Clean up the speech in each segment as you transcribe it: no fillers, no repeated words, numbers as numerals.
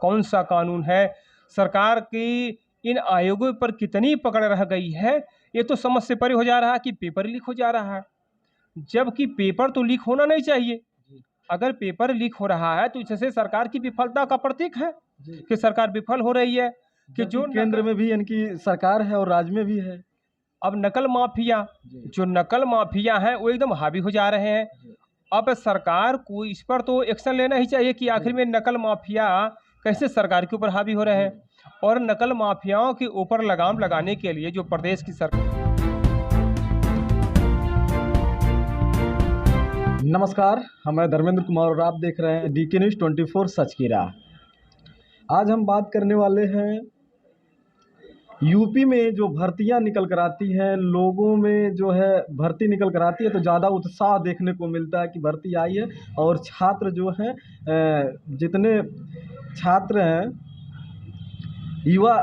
कौन सा कानून है, सरकार की इन आयोगों पर कितनी पकड़ रह गई है, ये तो समझ से परे हो जा रहा है कि पेपर लीक हो जा रहा है। जबकि पेपर तो लीक होना नहीं चाहिए। अगर पेपर लीक हो रहा है तो इससे सरकार की विफलता का प्रतीक है कि सरकार विफल हो रही है। कि जो केंद्र में भी इनकी सरकार है और राज्य में भी है। अब नकल माफिया, जो नकल माफिया हैं वो एकदम हावी हो जा रहे हैं। अब सरकार को इस पर तो एक्शन लेना ही चाहिए कि आखिर में नकल माफिया कैसे सरकार के ऊपर हावी हो रहे हैं, और नकल माफियाओं के ऊपर लगाम लगाने के लिए जो प्रदेश की सरकार। नमस्कार, मैं धर्मेंद्र कुमार और आप देख रहे हैं DK न्यूज़ 24 सच की राह। आज हम बात करने वाले हैं यूपी में जो भर्तियां निकल कर आती हैं, लोगों में जो है भर्ती निकल कर आती है तो ज़्यादा उत्साह देखने को मिलता है कि भर्ती आई है। और छात्र जो हैं, जितने छात्र हैं, युवा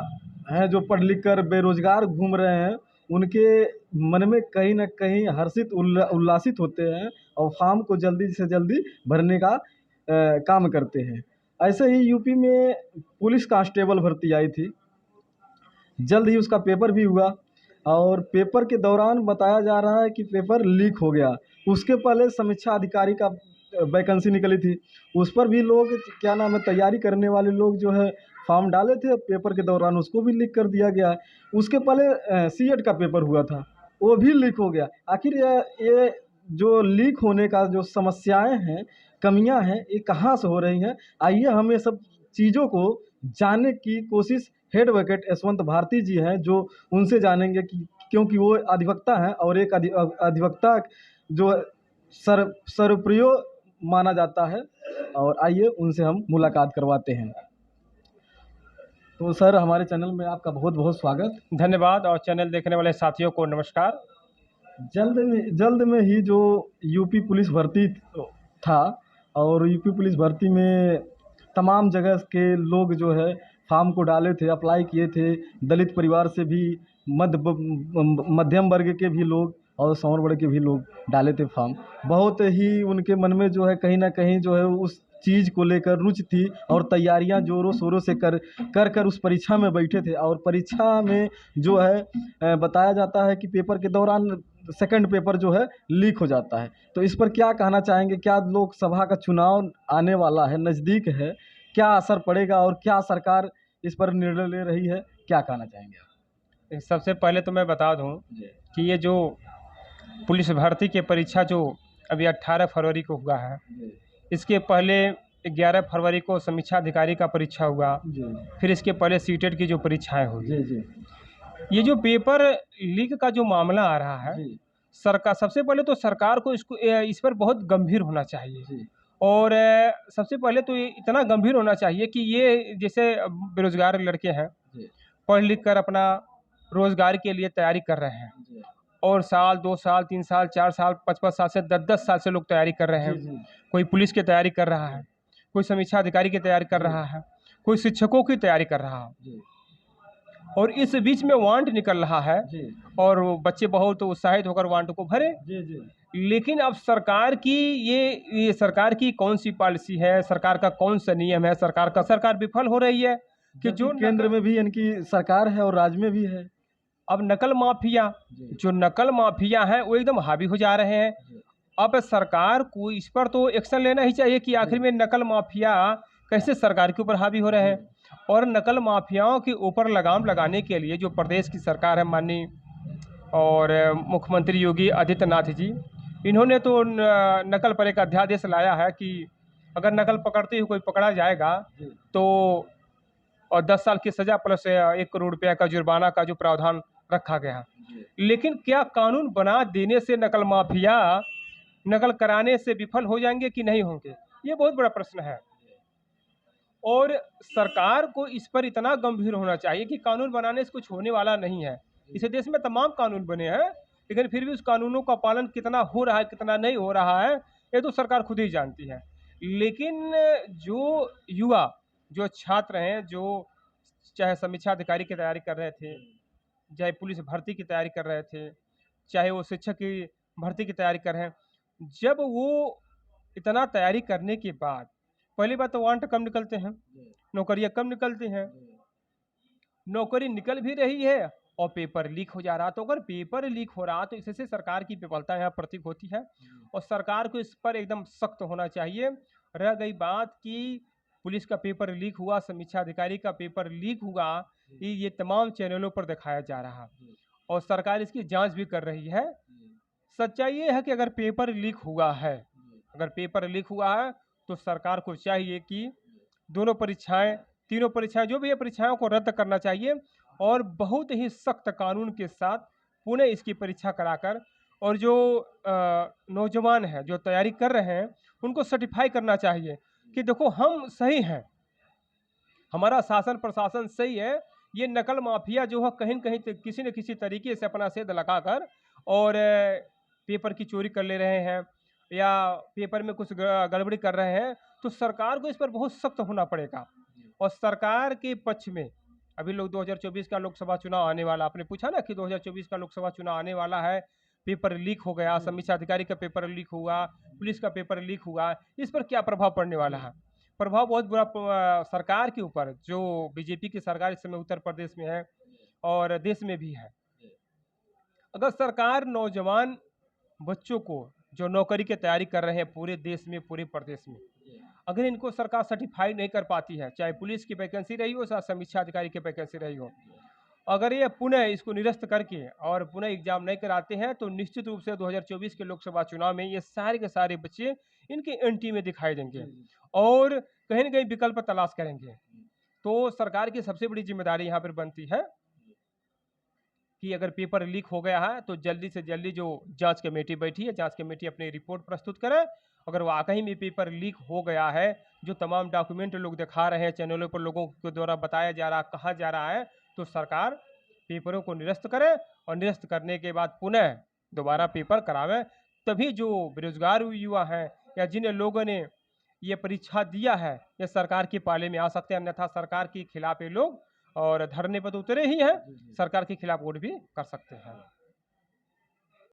हैं जो पढ़ लिख कर बेरोजगार घूम रहे हैं, उनके मन में कहीं ना कहीं हर्षित उल्लासित होते हैं और फॉर्म को जल्दी से जल्दी भरने का काम करते हैं। ऐसे ही यूपी में पुलिस कांस्टेबल भर्ती आई थी, जल्द ही उसका पेपर भी हुआ और पेपर के दौरान बताया जा रहा है कि पेपर लीक हो गया। उसके पहले समीक्षा अधिकारी का वैकेंसी निकली थी, उस पर भी लोग क्या नाम है तैयारी करने वाले लोग जो है फॉर्म डाले थे, पेपर के दौरान उसको भी लीक कर दिया गया। उसके पहले सीएट का पेपर हुआ था, वो भी लीक हो गया। आखिर ये जो लीक होने का जो समस्याएं हैं, कमियां हैं, ये कहाँ से हो रही हैं? आइए हम ये सब चीज़ों को जानने की कोशिश हेड एडवोकेट यशवंत भारती जी हैं, जो उनसे जानेंगे कि क्योंकि वो अधिवक्ता हैं और एक अधिवक्ता जो सर्वप्रिय माना जाता है। और आइए उनसे हम मुलाकात करवाते हैं। तो सर, हमारे चैनल में आपका बहुत बहुत स्वागत। धन्यवाद, और चैनल देखने वाले साथियों को नमस्कार। जल्द में ही जो यूपी पुलिस भर्ती था, और यूपी पुलिस भर्ती में तमाम जगह के लोग जो है फॉर्म को डाले थे, अप्लाई किए थे। दलित परिवार से भी, मध्यम वर्ग के भी लोग और सौर वर्ग के भी लोग डाले थे फॉर्म। बहुत ही उनके मन में जो है कहीं ना कहीं जो है उस चीज़ को लेकर रुचि थी और तैयारियां जोरों शोरों से कर उस परीक्षा में बैठे थे। और परीक्षा में जो है बताया जाता है कि पेपर के दौरान सेकंड पेपर जो है लीक हो जाता है। तो इस पर क्या कहना चाहेंगे? क्या लोकसभा का चुनाव आने वाला है, नज़दीक है, क्या असर पड़ेगा और क्या सरकार इस पर निर्णय ले रही है? क्या कहना चाहेंगे आप? सबसे पहले तो मैं बता दूं कि ये जो पुलिस भर्ती की परीक्षा जो अभी 18 फरवरी को हुआ है, इसके पहले 11 फरवरी को समीक्षा अधिकारी का परीक्षा हुआ, फिर इसके पहले सीटेट की जो परीक्षाएं हुई। ये जो पेपर लीक का जो मामला आ रहा है, सरकार सबसे पहले तो सरकार को इस पर बहुत गंभीर होना चाहिए। और सबसे पहले तो ये इतना गंभीर होना चाहिए कि ये जैसे बेरोजगार लड़के हैं, पढ़ लिख कर अपना रोजगार के लिए तैयारी कर रहे हैं, और साल 2 साल 3 साल 4 साल 5 साल से 10 साल से लोग तैयारी कर रहे हैं। कोई पुलिस की तैयारी कर रहा है, कोई समीक्षा अधिकारी की तैयारी कर रहा है, कोई शिक्षकों की तैयारी कर रहा है, और इस बीच में वांट निकल रहा है और बच्चे बहुत उत्साहित होकर वांट को भरे। लेकिन अब सरकार की ये सरकार की कौन सी पॉलिसी है, सरकार का कौन सा नियम है, सरकार विफल हो रही है कि जो केंद्र में भी इनकी सरकार है और राज्य में भी है। अब नकल माफिया, जो नकल माफिया हैं वो एकदम हावी हो जा रहे हैं। अब सरकार को इस पर तो एक्शन लेना ही चाहिए कि आखिर में नकल माफिया कैसे सरकार के ऊपर हावी हो रहे हैं, और नकल माफियाओं के ऊपर लगाम लगाने के लिए जो प्रदेश की सरकार है, माननीय और मुख्यमंत्री योगी आदित्यनाथ जी, इन्होंने तो नकल पर एक अध्यादेश लाया है कि अगर नकल पकड़ते हुए कोई पकड़ा जाएगा तो और 10 साल की सज़ा प्लस 1 करोड़ रुपया का जुर्माना का जो प्रावधान रखा गया है। लेकिन क्या कानून बना देने से नकल माफिया नकल कराने से विफल हो जाएंगे कि नहीं होंगे? ये बहुत बड़ा प्रश्न है। और सरकार को इस पर इतना गंभीर होना चाहिए कि कानून बनाने से कुछ होने वाला नहीं है। इस देश में तमाम कानून बने हैं, लेकिन फिर भी उस कानूनों का पालन कितना हो रहा है, कितना नहीं हो रहा है, ये तो सरकार खुद ही जानती है। लेकिन जो युवा, जो छात्र हैं, जो चाहे समीक्षा अधिकारी की तैयारी कर रहे थे, चाहे पुलिस भर्ती की तैयारी कर रहे थे, चाहे वो शिक्षक की भर्ती की तैयारी कर रहे हैं, जब वो इतना तैयारी करने के बाद पहली बात तो वांट कम निकलते हैं, नौकरियां कम निकलती हैं, नौकरी निकल भी रही है और पेपर लीक हो जा रहा। तो अगर पेपर लीक हो रहा तो इससे सरकार की विफलता यहाँ प्रतीत होती है और सरकार को इस पर एकदम सख्त होना चाहिए। रह गई बात कि पुलिस का पेपर लीक हुआ, समीक्षा अधिकारी का पेपर लीक हुआ, ये तमाम चैनलों पर दिखाया जा रहा और सरकार इसकी जांच भी कर रही है। सच्चाई ये है कि अगर पेपर लीक हुआ है, अगर पेपर लीक हुआ है तो सरकार को चाहिए कि दोनों परीक्षाएं, तीनों परीक्षाएं जो भी है, परीक्षाओं को रद्द करना चाहिए और बहुत ही सख्त कानून के साथ पुनः इसकी परीक्षा कराकर और जो नौजवान हैं जो तैयारी कर रहे हैं उनको सर्टिफाई करना चाहिए कि देखो हम सही हैं, हमारा शासन प्रशासन सही है। ये नकल माफिया जो है कहीं न कहीं किसी न किसी तरीके से अपना सेध लगाकर और पेपर की चोरी कर ले रहे हैं या पेपर में कुछ गड़बड़ी कर रहे हैं, तो सरकार को इस पर बहुत सख्त होना पड़ेगा। और सरकार के पक्ष में अभी लोग 2024 का लोकसभा चुनाव आने वाला, आपने पूछा ना कि 2024 का लोकसभा चुनाव आने वाला है, पेपर लीक हो गया, समीक्षा अधिकारी का पेपर लीक हुआ, पुलिस का पेपर लीक हुआ, इस पर क्या प्रभाव पड़ने वाला है? प्रभाव बहुत बुरा सरकार के ऊपर, जो बीजेपी की सरकार इस समय उत्तर प्रदेश में है और देश में भी है। अगर सरकार नौजवान बच्चों को जो नौकरी की तैयारी कर रहे हैं पूरे देश में, पूरे प्रदेश में, अगर इनको सरकार सर्टिफाइड नहीं कर पाती है, चाहे पुलिस की वैकेंसी रही हो, चाहे समीक्षा अधिकारी की वैकेंसी रही हो, अगर ये पुनः इसको निरस्त करके और पुनः एग्जाम नहीं कराते हैं तो निश्चित रूप से 2024 के लोकसभा चुनाव में ये सारे के सारे बच्चे इनके एंटी में दिखाई देंगे और कहीं ना कहीं विकल्प तलाश करेंगे। तो सरकार की सबसे बड़ी जिम्मेदारी यहाँ पर बनती है कि अगर पेपर लीक हो गया है तो जल्दी से जल्दी जो जांच कमेटी बैठी है, जांच कमेटी अपनी रिपोर्ट प्रस्तुत करे। अगर वाकई में पेपर लीक हो गया है, जो तमाम डॉक्यूमेंट लोग दिखा रहे हैं, चैनलों पर लोगों के द्वारा बताया जा रहा, कहा जा रहा है, तो सरकार पेपरों को निरस्त करे और निरस्त करने के बाद पुनः दोबारा पेपर करावे। तभी जो बेरोजगार युवा हैं या जिन लोगों ने ये परीक्षा दिया है, ये सरकार के पाले में आ सकते हैं, अन्यथा सरकार के खिलाफ ये लोग और धरने पर तो उतरे ही हैं, सरकार के खिलाफ वोट भी कर सकते हैं।